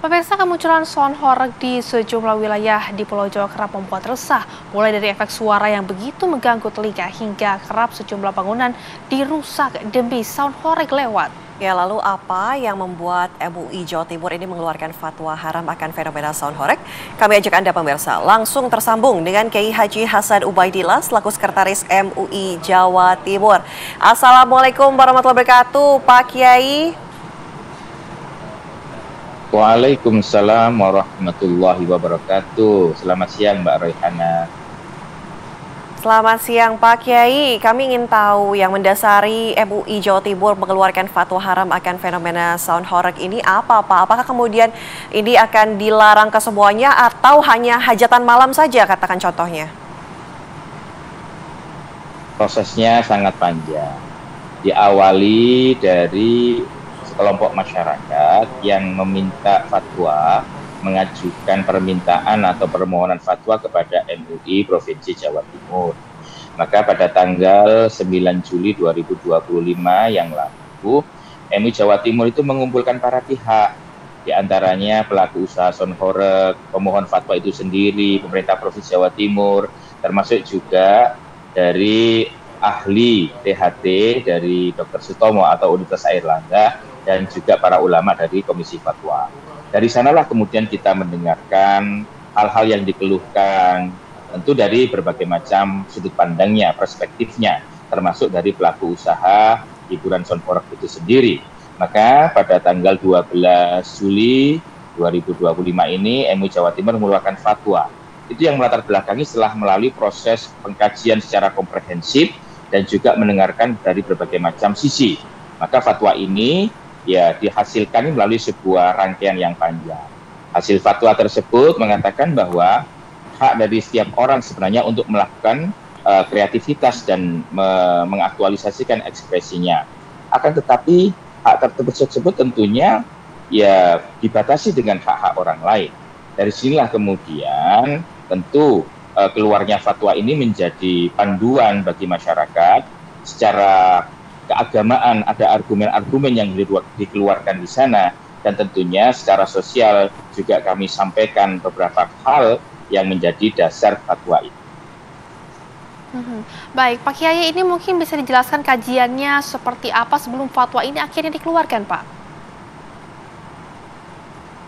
Pemirsa, kemunculan sound horeg di sejumlah wilayah di Pulau Jawa kerap membuat resah, mulai dari efek suara yang begitu mengganggu telinga hingga kerap sejumlah bangunan dirusak demi sound horeg lewat. Ya, lalu apa yang membuat MUI Jawa Timur ini mengeluarkan fatwa haram akan fenomena sound horeg? Kami ajak Anda pemirsa langsung tersambung dengan Kiai Haji Hasan Ubaidillah selaku Sekretaris MUI Jawa Timur. Assalamualaikum warahmatullahi wabarakatuh, Pak Kiai. Waalaikumsalam warahmatullahi wabarakatuh. Selamat siang Mbak Royhana. Selamat siang Pak Kiai. Kami ingin tahu yang mendasari MUI Jawa Timur mengeluarkan fatwa haram akan fenomena sound horeg ini apa Pak? Apakah kemudian ini akan dilarang ke semuanya atau hanya hajatan malam saja, katakan contohnya? Prosesnya sangat panjang. Diawali dari kelompok masyarakat yang meminta fatwa, mengajukan permintaan atau permohonan fatwa kepada MUI Provinsi Jawa Timur. Maka pada tanggal 9 Juli 2025 yang lalu, MUI Jawa Timur itu mengumpulkan para pihak, di antaranya pelaku usaha sound horeg, pemohon fatwa itu sendiri, pemerintah Provinsi Jawa Timur, termasuk juga dari ahli THT dari Dr. Sutomo atau Universitas Airlangga, dan juga para ulama dari Komisi Fatwa. Dari sanalah kemudian kita mendengarkan hal-hal yang dikeluhkan, tentu dari berbagai macam sudut pandangnya, perspektifnya, termasuk dari pelaku usaha hiburan sound horeg itu sendiri. Maka pada tanggal 12 Juli 2025 ini MUI Jawa Timur mengeluarkan fatwa. Itu yang melatar belakangi setelah melalui proses pengkajian secara komprehensif dan juga mendengarkan dari berbagai macam sisi. Maka fatwa ini ya dihasilkan melalui sebuah rangkaian yang panjang. Hasil fatwa tersebut mengatakan bahwa hak dari setiap orang sebenarnya untuk melakukan kreativitas dan mengaktualisasikan ekspresinya. Akan tetapi hak tersebut tentunya ya dibatasi dengan hak-hak orang lain. Dari sinilah kemudian tentu keluarnya fatwa ini menjadi panduan bagi masyarakat secara keagamaan, ada argumen-argumen yang dikeluarkan di sana, dan tentunya secara sosial juga kami sampaikan beberapa hal yang menjadi dasar fatwa itu. Baik, Pak Kiai, ini mungkin bisa dijelaskan kajiannya seperti apa sebelum fatwa ini akhirnya dikeluarkan, Pak?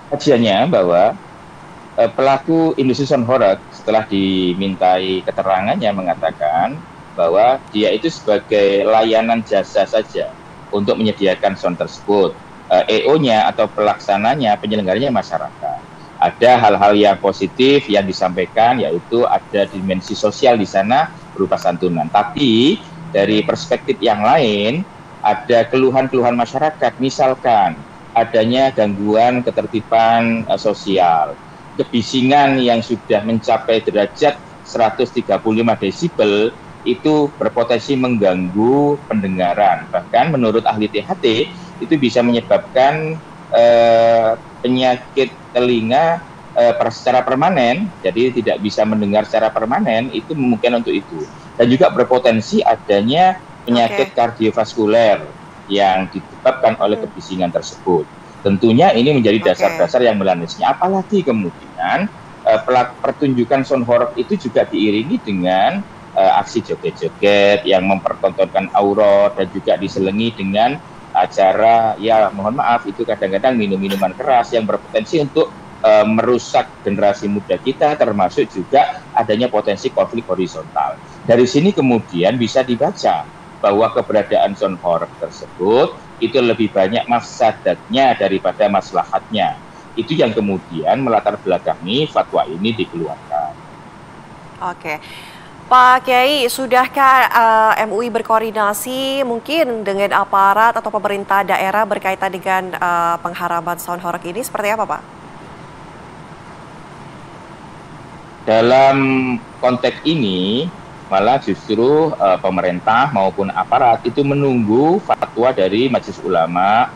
Kajiannya bahwa pelaku industri sound horeg setelah dimintai keterangannya mengatakan bahwa dia itu sebagai layanan jasa saja untuk menyediakan sound tersebut. EO-nya atau pelaksananya, penyelenggaranya masyarakat. Ada hal-hal yang positif yang disampaikan, yaitu ada dimensi sosial di sana berupa santunan. Tapi dari perspektif yang lain, ada keluhan-keluhan masyarakat, misalkan adanya gangguan ketertiban sosial, kebisingan yang sudah mencapai derajat 135 desibel, itu berpotensi mengganggu pendengaran. Bahkan menurut ahli THT itu bisa menyebabkan penyakit telinga secara permanen, jadi tidak bisa mendengar secara permanen, itu mungkin untuk itu. Dan juga berpotensi adanya penyakit kardiovaskuler yang disebabkan oleh kebisingan tersebut. Tentunya ini menjadi dasar-dasar yang melandasnya. Apalagi kemudian pertunjukan sound horeg itu juga diiringi dengan aksi joget-joget yang mempertontonkan aurat dan juga diselingi dengan acara, ya mohon maaf, itu kadang-kadang minum-minuman keras yang berpotensi untuk merusak generasi muda kita, termasuk juga adanya potensi konflik horizontal. Dari sini kemudian bisa dibaca bahwa keberadaan sound horeg tersebut itu lebih banyak mafsadatnya daripada maslahatnya. Itu yang kemudian melatar belakangi fatwa ini dikeluarkan. Oke. Pak Kiai, sudahkah MUI berkoordinasi mungkin dengan aparat atau pemerintah daerah berkaitan dengan pengharaman sound horeg ini? Seperti apa, Pak? Dalam konteks ini, malah justru pemerintah maupun aparat itu menunggu fatwa dari Majelis Ulama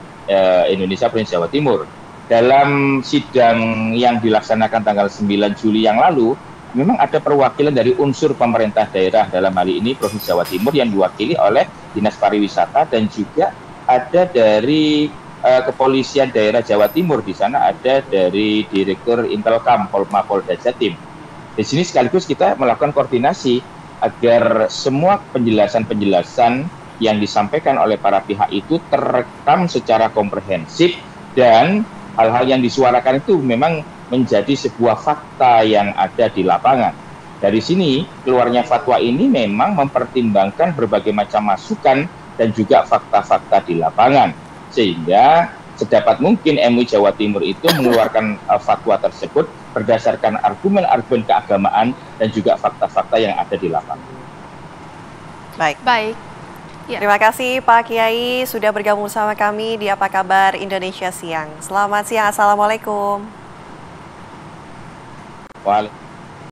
Indonesia Provinsi Jawa Timur. Dalam sidang yang dilaksanakan tanggal 9 Juli yang lalu, memang ada perwakilan dari unsur pemerintah daerah, dalam hal ini Provinsi Jawa Timur yang diwakili oleh Dinas Pariwisata, dan juga ada dari Kepolisian Daerah Jawa Timur. Di sana ada dari Direktur Intelkam Polda Jatim. Di sini sekaligus kita melakukan koordinasi agar semua penjelasan-penjelasan yang disampaikan oleh para pihak itu terekam secara komprehensif dan hal-hal yang disuarakan itu memang menjadi sebuah fakta yang ada di lapangan. Dari sini keluarnya fatwa ini memang mempertimbangkan berbagai macam masukan dan juga fakta-fakta di lapangan. Sehingga sedapat mungkin MUI Jawa Timur itu mengeluarkan fatwa tersebut berdasarkan argumen-argumen keagamaan dan juga fakta-fakta yang ada di lapangan. Baik. Ya. Terima kasih Pak Kiai sudah bergabung bersama kami di Apa Kabar Indonesia Siang. Selamat siang, Assalamualaikum. Waalaikumsalam.